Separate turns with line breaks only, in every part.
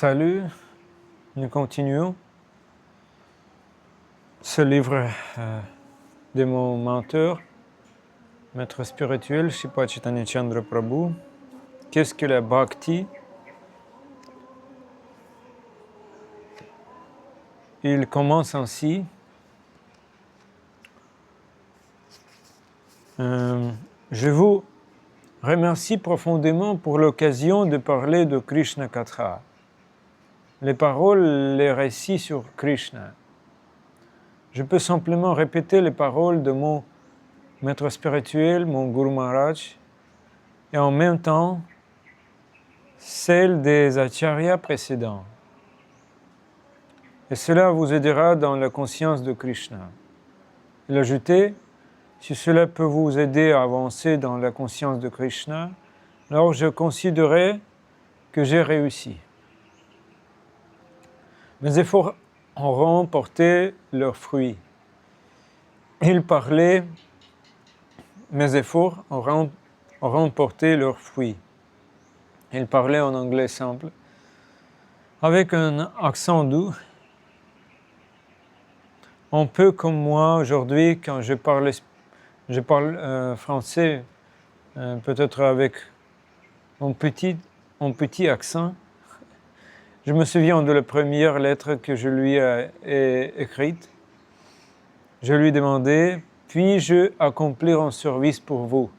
Salut, nous continuons ce livre de mon mentor, maître spirituel, Shripada Chaitanya Chandra Prabhu. Qu'est-ce que la bhakti? Il commence ainsi. Je vous remercie profondément pour l'occasion de parler de Krishna Katha. Les paroles, les récits sur Krishna. Je peux simplement répéter les paroles de mon maître spirituel, mon Guru Maharaj, et en même temps celles des acharyas précédents. Et cela vous aidera dans la conscience de Krishna. Il ajoutait, si cela peut vous aider à avancer dans la conscience de Krishna, alors je considérerai que j'ai réussi. Mes efforts auront porté leurs fruits. Il parlait, mes efforts auront porté leurs fruits. Il parlait en anglais simple, avec un accent doux. Un peu comme moi aujourd'hui, quand je parle français, peut-être avec un petit accent. Je me souviens de la première lettre que je lui ai écrite. Je lui demandais, puis-je accomplir un service pour vous?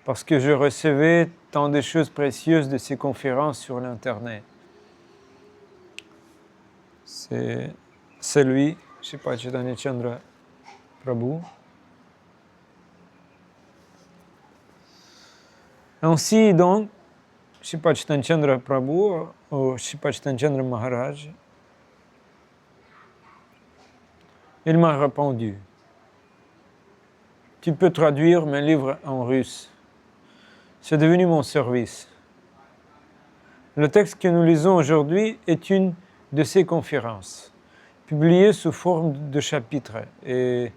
Parce que je recevais tant de choses précieuses de ces conférences sur l'Internet. C'est lui, Shripada Chaitanya Chandra Prabhu. Ainsi donc, Shripada Chaitanya Chandra Prabhu, ou Shripada Chaitanya Chandra Maharaj, il m'a répondu, tu peux traduire mes livres en russe. C'est devenu mon service. Le texte que nous lisons aujourd'hui est une de ces conférences, publiée sous forme de chapitres. Et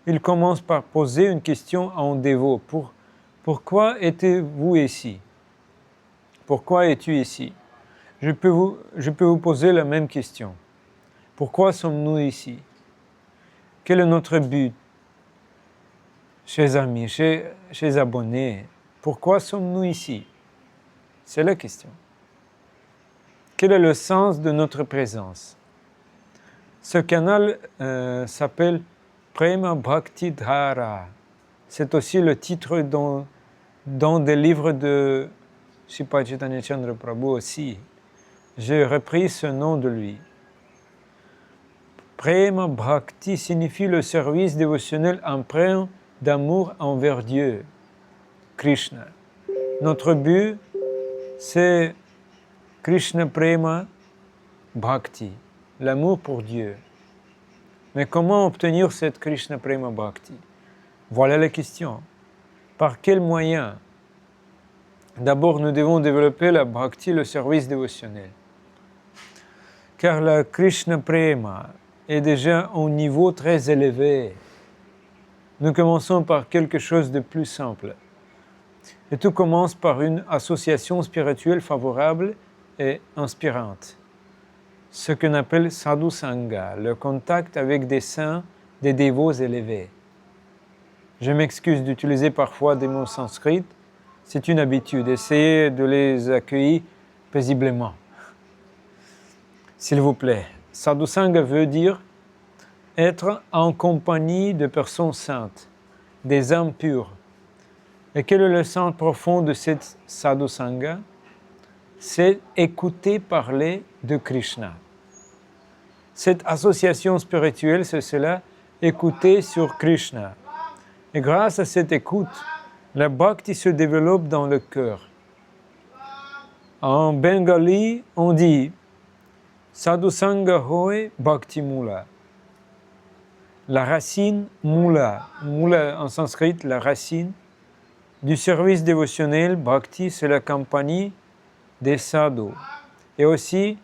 il commence par poser une question à un dévot. Pourquoi êtes-vous ici? Pourquoi es-tu ici? Je peux vous poser la même question. Pourquoi sommes-nous ici? Quel est notre but? Chers amis, chers abonnés, pourquoi sommes-nous ici? C'est la question. Quel est le sens de notre présence? Ce canal s'appelle Prema Bhakti Dhara. C'est aussi le titre dans des livres de Shripada Chaitanya Chandra Prabhu aussi. J'ai repris ce nom de lui. Prema Bhakti signifie le service dévotionnel empreint d'amour envers Dieu, Krishna. Notre but, c'est Krishna Prema Bhakti, l'amour pour Dieu. Mais comment obtenir cette Krishna Prema Bhakti? Voilà la question. Par quels moyens? D'abord, nous devons développer la Bhakti, le service dévotionnel. Car la Krishna Prema est déjà à un niveau très élevé. Nous commençons par quelque chose de plus simple. Et tout commence par une association spirituelle favorable et inspirante. Ce qu'on appelle sadhu sangha, le contact avec des saints, des dévots élevés. Je m'excuse d'utiliser parfois des mots sanskrits, c'est une habitude, essayez de les accueillir paisiblement. S'il vous plaît, sadhu sangha veut dire être en compagnie de personnes saintes, des âmes pures. Et quel est le sens profond de cette sadhu sangha? C'est écouter parler de Krishna. Cette association spirituelle, c'est cela, écouter sur Krishna. Et grâce à cette écoute, la bhakti se développe dans le cœur. En bengali, on dit sadhu sangha hoy bhakti mula. La racine mula, mula en sanskrit, la racine du service dévotionnel, bhakti, c'est la compagnie des sadhus. Et aussi,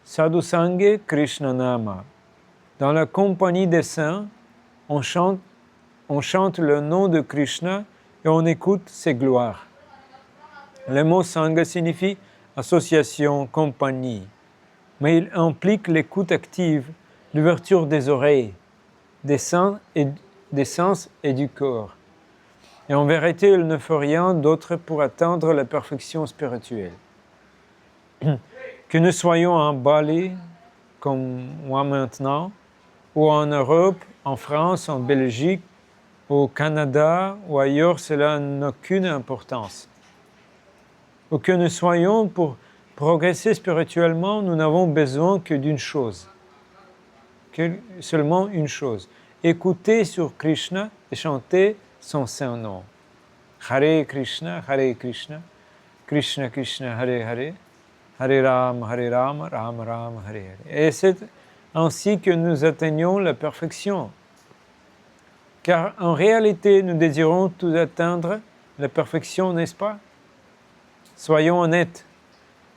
sadhu sangha Krishna nama. Dans la compagnie des saints, on chante le nom de Krishna et on écoute ses gloires. Le mot sangha signifie association, compagnie, mais il implique l'écoute active, l'ouverture des oreilles, des sens et du corps. Et en vérité, il ne faut rien d'autre pour atteindre la perfection spirituelle. Que nous soyons en Bali, comme moi maintenant, ou en Europe, en France, en Belgique, au Canada ou ailleurs, cela n'a aucune importance. Où que nous soyons, pour progresser spirituellement, nous n'avons besoin que d'une chose, seulement une chose. Écouter sur Krishna et chanter son saint nom. Hare Krishna, Krishna Krishna, Hare Hare, Hare Rama, Rama Rama, Hare Hare. Et c'est ainsi que nous atteignons la perfection. Car en réalité, nous désirons tous atteindre la perfection, n'est-ce pas? Soyons honnêtes.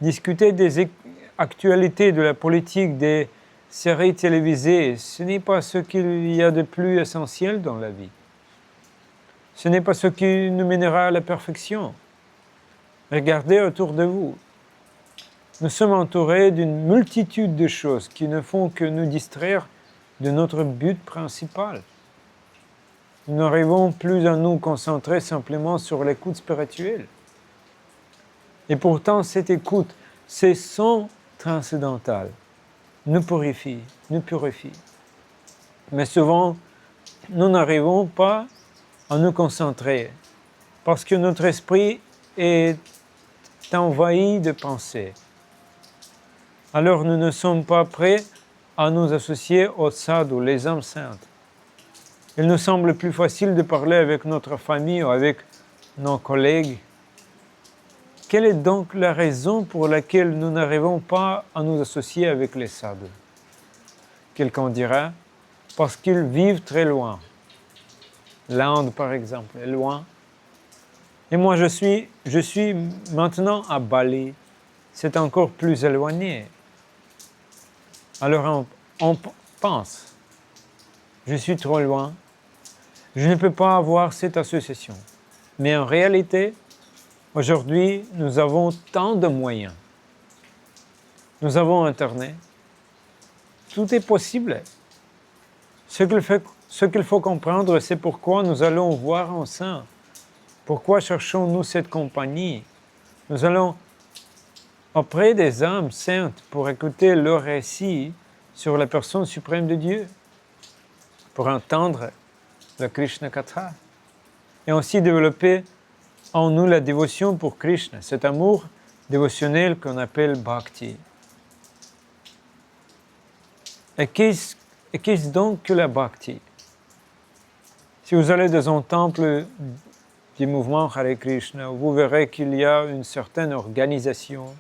Discuter des actualités de la politique, des séries télévisées, ce n'est pas ce qu'il y a de plus essentiel dans la vie. Ce n'est pas ce qui nous mènera à la perfection. Regardez autour de vous. Nous sommes entourés d'une multitude de choses qui ne font que nous distraire de notre but principal. Nous n'arrivons plus à nous concentrer simplement sur l'écoute spirituelle. Et pourtant, cette écoute, ces sons transcendantaux, nous purifie. Mais souvent, nous n'arrivons pas à nous concentrer parce que notre esprit est envahi de pensées. Alors nous ne sommes pas prêts à nous associer aux sadhus, les âmes saintes. Il nous semble plus facile de parler avec notre famille ou avec nos collègues. Quelle est donc la raison pour laquelle nous n'arrivons pas à nous associer avec les sadhus? Quelqu'un dira, parce qu'ils vivent très loin. L'Inde, par exemple, est loin. Et moi, je suis maintenant à Bali. C'est encore plus éloigné. Alors on pense, je suis trop loin, je ne peux pas avoir cette association. Mais en réalité, aujourd'hui, nous avons tant de moyens. Nous avons Internet. Tout est possible. Ce qu'il faut comprendre, c'est pourquoi nous allons voir ensemble. Pourquoi cherchons-nous cette compagnie? Nous allons auprès des âmes saintes pour écouter leur récit sur la personne suprême de Dieu, pour entendre le Krishna Katha et aussi développer en nous la dévotion pour Krishna, cet amour dévotionnel qu'on appelle Bhakti. Et qu'est-ce donc que la Bhakti? Si vous allez dans un temple du mouvement Hare Krishna, vous verrez qu'il y a une certaine organisation.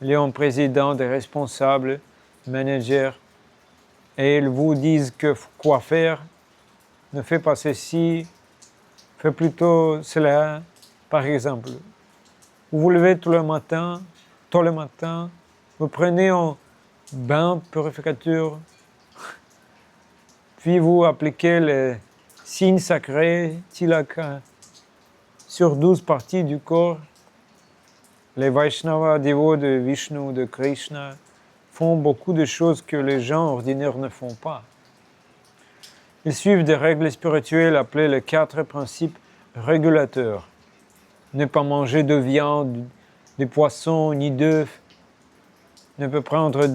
Il y a un président, des responsables, managers, et ils vous disent quoi faire. Ne fais pas ceci, fais plutôt cela. Par exemple, vous vous levez tôt le matin, vous prenez un bain purificateur, puis vous appliquez les signes sacrés, tilaka, sur 12 parties du corps. Les Vaishnavas, dévots de Vishnu, de Krishna, font beaucoup de choses que les gens ordinaires ne font pas. Ils suivent des règles spirituelles appelées les 4 principes régulateurs. Ne pas manger de viande, de poisson, ni d'œufs. Ne pas prendre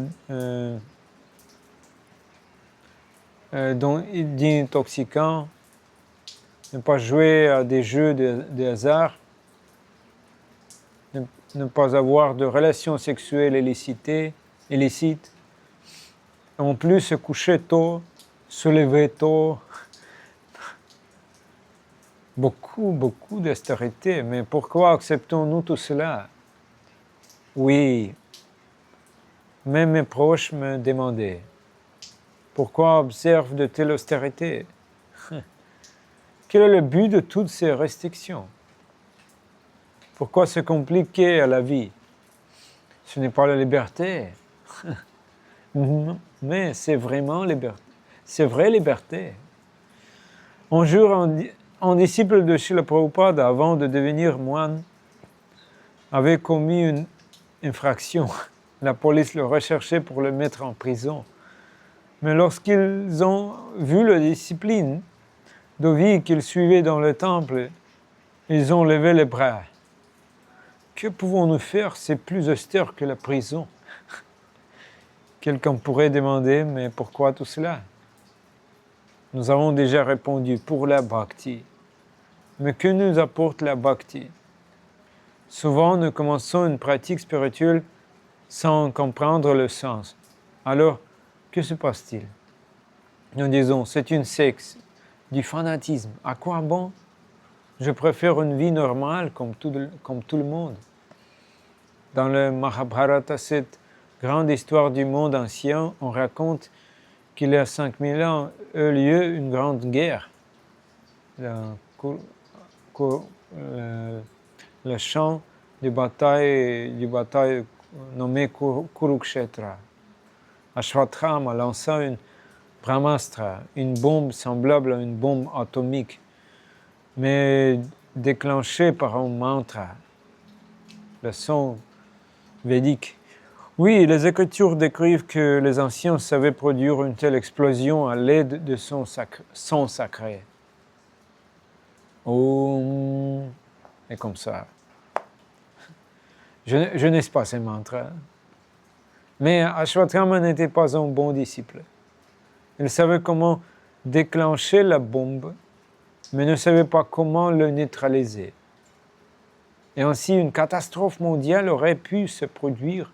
d'intoxicants. Ne pas jouer à des jeux de hasard. Ne pas avoir de relations sexuelles illicites. En plus, se coucher tôt, se lever tôt. Beaucoup d'austérité. Mais pourquoi acceptons-nous tout cela? Oui, même mes proches me demandaient, pourquoi observe de telle austérité? Quel est le but de toutes ces restrictions? Pourquoi se compliquer à la vie? Ce n'est pas la liberté. Mais c'est vraiment liberté. C'est vraie liberté. Un jour, un disciple de Srila Prabhupada, avant de devenir moine, avait commis infraction. La police le recherchait pour le mettre en prison. Mais lorsqu'ils ont vu la discipline de vie qu'il suivait dans le temple, ils ont levé les bras. Que pouvons-nous faire? C'est plus austère que la prison. Quelqu'un pourrait demander, mais pourquoi tout cela? Nous avons déjà répondu, pour la bhakti. Mais que nous apporte la bhakti? Souvent, nous commençons une pratique spirituelle sans comprendre le sens. Alors, que se passe-t-il? Nous disons, c'est une secte, du fanatisme. À quoi bon? Je préfère une vie normale comme tout le monde. Dans le Mahabharata, cette grande histoire du monde ancien, on raconte qu'il y a 5000 ans eut lieu une grande guerre. Le champ de bataille nommé Kurukshetra. Ashwatthama lança une brahmastra, une bombe semblable à une bombe atomique, mais déclenchée par un mantra, le son védique. Oui, les Écritures décrivent que les anciens savaient produire une telle explosion à l'aide de son sacré. Om, et comme ça. Je n'ai pas ces mantras. Mais Ashwatthama n'était pas un bon disciple. Il savait comment déclencher la bombe, mais ne savait pas comment le neutraliser. Et ainsi, une catastrophe mondiale aurait pu se produire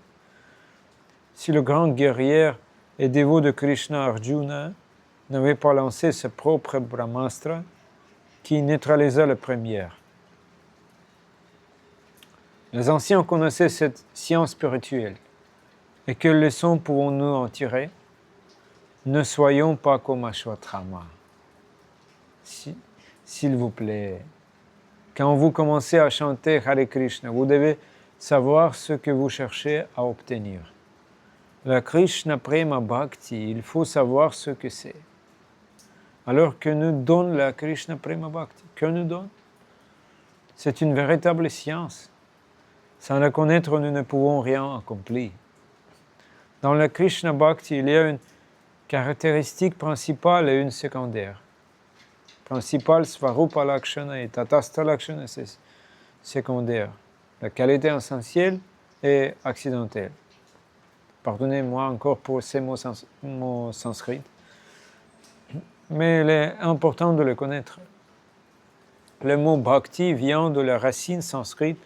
si le grand guerrier et dévot de Krishna Arjuna n'avait pas lancé ses propres brahmastra qui neutralisa la première. Les anciens connaissaient cette science spirituelle. Et quelles leçons pouvons-nous en tirer? Ne soyons pas comme Ashwatthama. S'il vous plaît, quand vous commencez à chanter Hare Krishna, vous devez savoir ce que vous cherchez à obtenir. La Krishna Prema Bhakti, il faut savoir ce que c'est. Alors que nous donne la Krishna Prema Bhakti? Que nous donne? C'est une véritable science. Sans la connaître, nous ne pouvons rien accomplir. Dans la Krishna Bhakti, il y a une caractéristique principale et une secondaire. Principale, Svarupa Lakshana et Tatastha Lakshana, c'est secondaire. La qualité essentielle et accidentelle. Pardonnez-moi encore pour ces mots sanskrits. Mais il est important de le connaître. Le mot bhakti vient de la racine sanskrite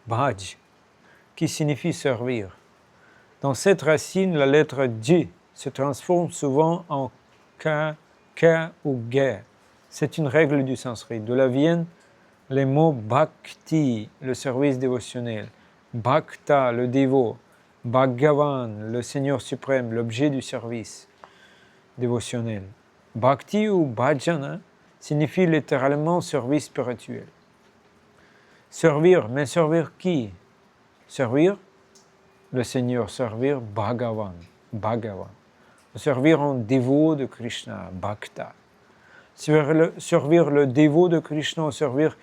bhaj, qui signifie servir. Dans cette racine, la lettre J se transforme souvent en K ou G. C'est une règle du sanskrit. De là viennent les mots bhakti, le service dévotionnel, bhakta, le dévot, Bhagavan, le Seigneur suprême, l'objet du service dévotionnel. Bhakti ou bhajana signifie littéralement service spirituel. Servir, mais servir qui? Servir le Seigneur, servir Bhagavan. Servir un dévot de Krishna, Bhakta. Servir le dévot de Krishna, servir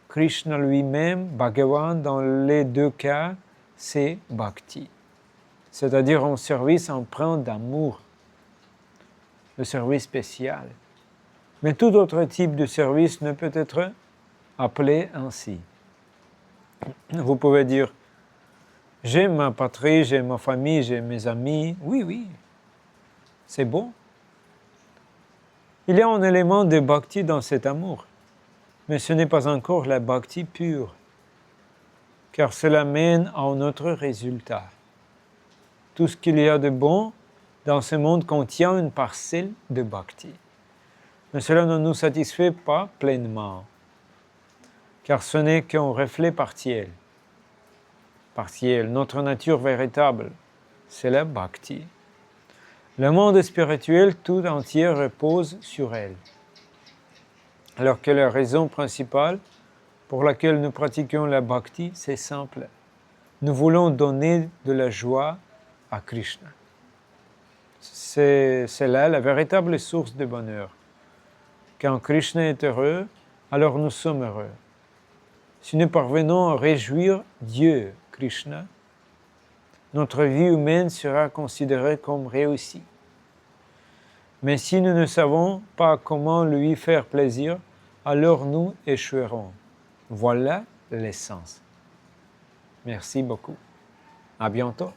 Krishna lui-même, Bhagavan, dans les deux cas, c'est Bhakti. C'est-à-dire un service empreint d'amour, le service spécial. Mais tout autre type de service ne peut être appelé ainsi. Vous pouvez dire, j'ai ma patrie, j'ai ma famille, j'ai mes amis. Oui, c'est bon. Il y a un élément de bhakti dans cet amour, mais ce n'est pas encore la bhakti pure, car cela mène à un autre résultat. Tout ce qu'il y a de bon dans ce monde contient une parcelle de bhakti. Mais cela ne nous satisfait pas pleinement, car ce n'est qu'un reflet partiel. Notre nature véritable, c'est la bhakti. Le monde spirituel tout entier repose sur elle. Alors que la raison principale pour laquelle nous pratiquons la bhakti, c'est simple. Nous voulons donner de la joie à Krishna. C'est là la véritable source de bonheur. Quand Krishna est heureux, alors nous sommes heureux. Si nous parvenons à réjouir Dieu, Krishna, notre vie humaine sera considérée comme réussie. Mais si nous ne savons pas comment lui faire plaisir, alors nous échouerons. Voilà l'essence. Merci beaucoup. À bientôt.